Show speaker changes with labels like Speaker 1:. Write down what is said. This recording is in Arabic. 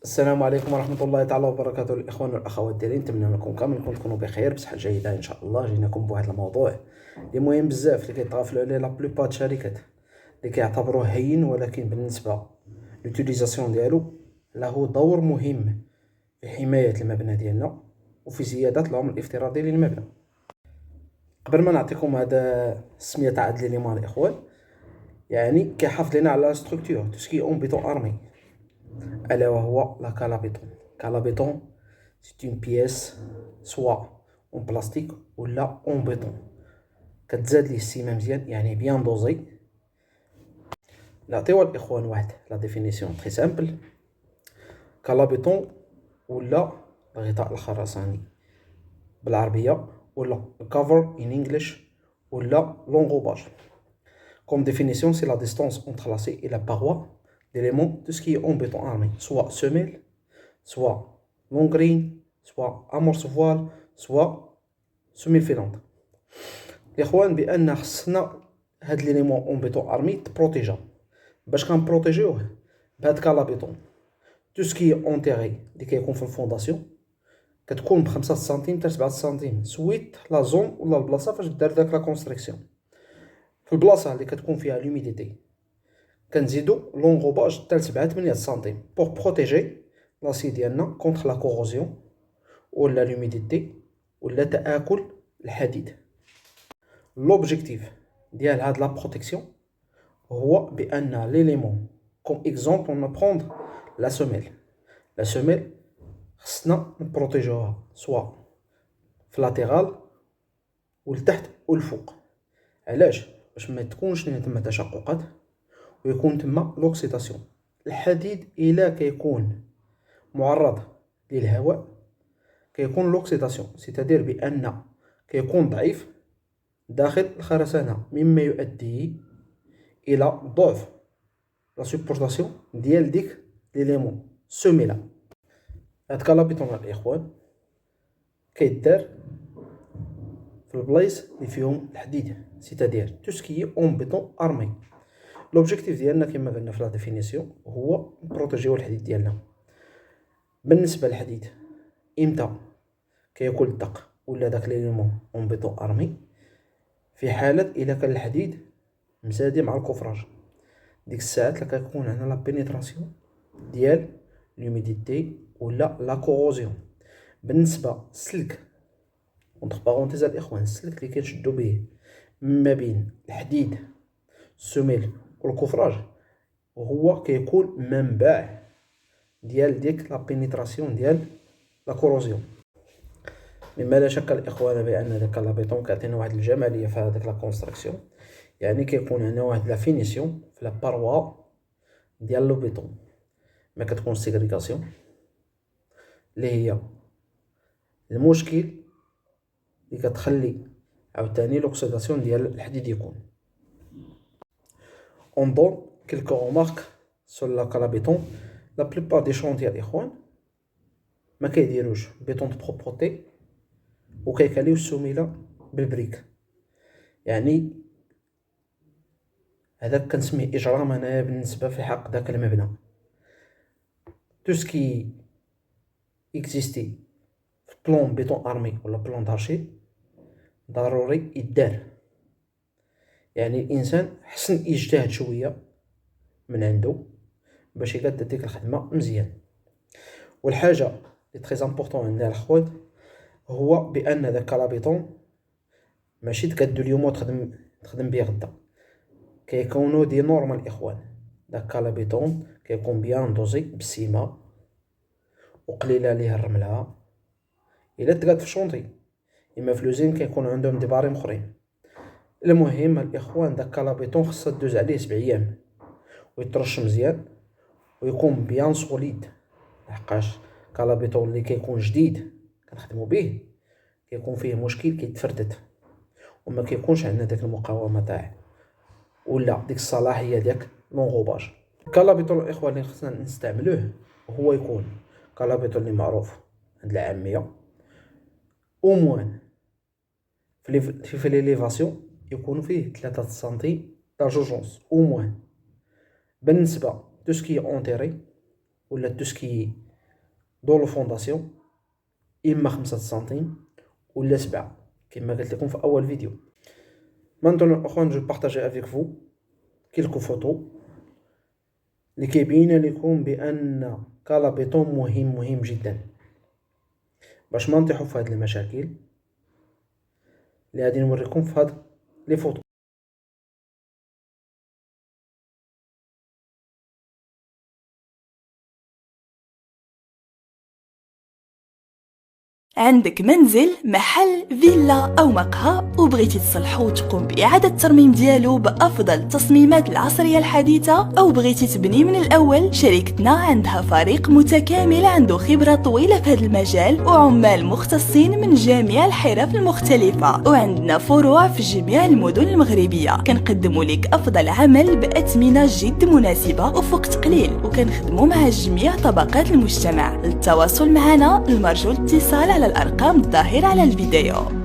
Speaker 1: السلام عليكم ورحمة الله تعالى وبركاته. الإخوان والأخوات ديالي، نتمنى لكم كاملكم تكونوا بخير بصحة جيدة إن شاء الله. جيناكم بواحد الموضوع اللي مهم بزاف، اللي كيتغافلوا عليه لا بلوبار الشركات، اللي كيعتبروه هين، ولكن بالنسبة لوتيليزاسيون ديالو له دور مهم في حماية المبنى ديالنا وفي زيادة العمر الافتراضي للمبنى. قبل ما نعطيكم هذا السمية تاع هاد ليليمون الإخوان، يعني كيحافظ لنا على لا ستركتور تو سكي اون بيتون ارمي، ألا وهو لا كالابيتون. كالابيتون سي اون بياس سوا اون بلاستيك ولا اون بيتون، كتزاد ليه السيمة مزيان، يعني بيان دوزي. نعطيو الإخوان واحد لا ديفينيسيون تري سامبل. كالابيتون ولا الغطاء الخرساني بالعربية، ولا الكفر ان انجلش، ولا لونغوباج. Comme définition, c'est la distance entre l'acier et la paroi d'éléments, tout ce qui est en béton armé, soit semelle, soit longrine, soit amorce voile, soit semelle filante. الإخوان بأن خصنا هاد ليليمون اون بيتون ارمي تبروتيجا. باش كنبروتيجيوه بهاد كالابيتون، تو سكي اونتيغي اللي كيكون في الفونداسيون كتكون ب5 سنتيم حتى 7 سنتيم سويت لا زون ولا البلاصه فاش دار داك لا كونستركسيون. في البلاصه اللي كتكون فيها لوميديتي كنزيدو لونغوباج حتى 7 8 سنتيم بوغ بروتيجي لاسي ديالنا كونتر لا كوروزيون ولا لوميديتي ولا تآكل الحديد. لوبجيكتيف ديال هاد لا بروتيكسيون هو بان ليليمون كوم اكزومبل نبروندر لا سوميل. لا سوميل خصنا نبروتيجوها سوا في لاتيرال ولتحت والفوق. علاش؟ باش ما تكونش تما تشققات ويكون تما لوكسيداسيون. الحديد الا كيكون معرض للهواء كيكون لوكسيداسيون، سيتادير بان كيكون ضعيف داخل الخرسانه، مما يؤدي الى ضعف لا سوبورتاسيون ديال ديك ليليمون سوميلا. هاد كالابيتون الاخوان كيدار في البلايص اللي فيهم الحديد، سيتادير تو سكي اون بيتون ارمي. لوبجيكتيف ديالنا كما قلنا في لا ديفينيسيون هو نبروتيجيو الحديد ديالنا. بالنسبه للحديد امتى كياكل الدق ولا داك ليليمون اون بيتون ارمي؟ في حاله الا كان الحديد مزادي مع الكفراج، ديك الساعات اللي كيكون عندنا لا بينيتراسيون ديال لوميديتي ولا لا كوروزيون. بالنسبه للسلك اونتر بارونتيز الاخوان، السلك اللي كنشدو به ما بين الحديد السوميل والكفراج وهو كيكون منبع ديال ديك لا بينيتراسيون ديال لا كوروزيون. مما لا شك الاخوان بان داك لابيتون كيعطينا واحد الجماليه في هذيك لا كونستركسيون، يعني كيكون عندنا واحد لا فينيسيون في لا باروا ديال لو بيتون، ما كتكون سيغريغاسيون اللي هي المشكل اللي كتخلي عاوتاني لوكسيداسيون ديال الحديد يكون. اون دون كيلكو رومارك سور لا كالابيتون. لا بليبار دي شونتي الاخوان ما كيديروش بيتون دو بروبرتي وكيكاليو السميله بالبريك، يعني هذاك كنسميه اجرام انايا بالنسبه في حق داك المبنى. تو سكي اكزيستي في بلون بيتون ارمي ولا بلون دارشي ضروري يدار، يعني الانسان حسن يجتهد شويه من عنده باش يقاد ديك الخدمه مزيان. والحاجه اللي تري امبورطون عندنا الخوات هو بان داك كالابيتون ماشي تقادو اليوم وتخدم بيه غدا، كيكونوا دي نورمال الاخوان. داك كالابيتون كيكون بيان دوزي بالسيمه وقليله ليه الرمله الا تقاد في شونطي، اما في لوزين كيكون عندهم دي باريم اخرين. المهم الاخوان داك كالابيتون خصها دوز عليه 7 ايام ويترش مزيان ويكون بيان سوليد، لحقاش كالابيتون اللي كيكون جديد كنخدمو به كيكون فيه مشكل كيتفردت وما كيكونش عندنا داك المقاومه تاعه ولا ديك الصلاحيه ديك لونغوباج. كالابيتون الاخوان اللي خصنا نستعملوه هو يكون كالابيتون اللي معروف عند العاميه، او موان في ليليفاسيون يكون فيه 3 سنتيم داجوجونس او موان. بالنسبه تو سكي اونتيري ولا تو سكي دون لو فونداسيون، اما 5 سنتيم ولا 7 كما قلت لكم في اول فيديو. maintenant اخوان جو بارطاجي افيك فو كيلكو فوتو اللي كيبين لكم بان كالابيطون مهم جدا باش ما نطيحوا في هاد المشاكل اللي غادي نوريكم في هاد لي فوتو.
Speaker 2: عندك منزل، محل، فيلا أو مقهى وبغيتي تصلحو وتقوم بإعادة الترميم ديالو بأفضل التصميمات العصرية الحديثة، أو بغيتي تبني من الأول، شركتنا عندها فريق متكامل عنده خبرة طويلة في هذا المجال وعمال مختصين من جميع الحرف المختلفة، وعندنا فروع في جميع المدن المغربية. كنقدموا لك أفضل عمل بأثمنة جد مناسبة وفي وقت قليل، وكنخدموا مع جميع طبقات المجتمع. للتواصل معنا المرجو الاتصال على الأرقام الظاهرة على الفيديو.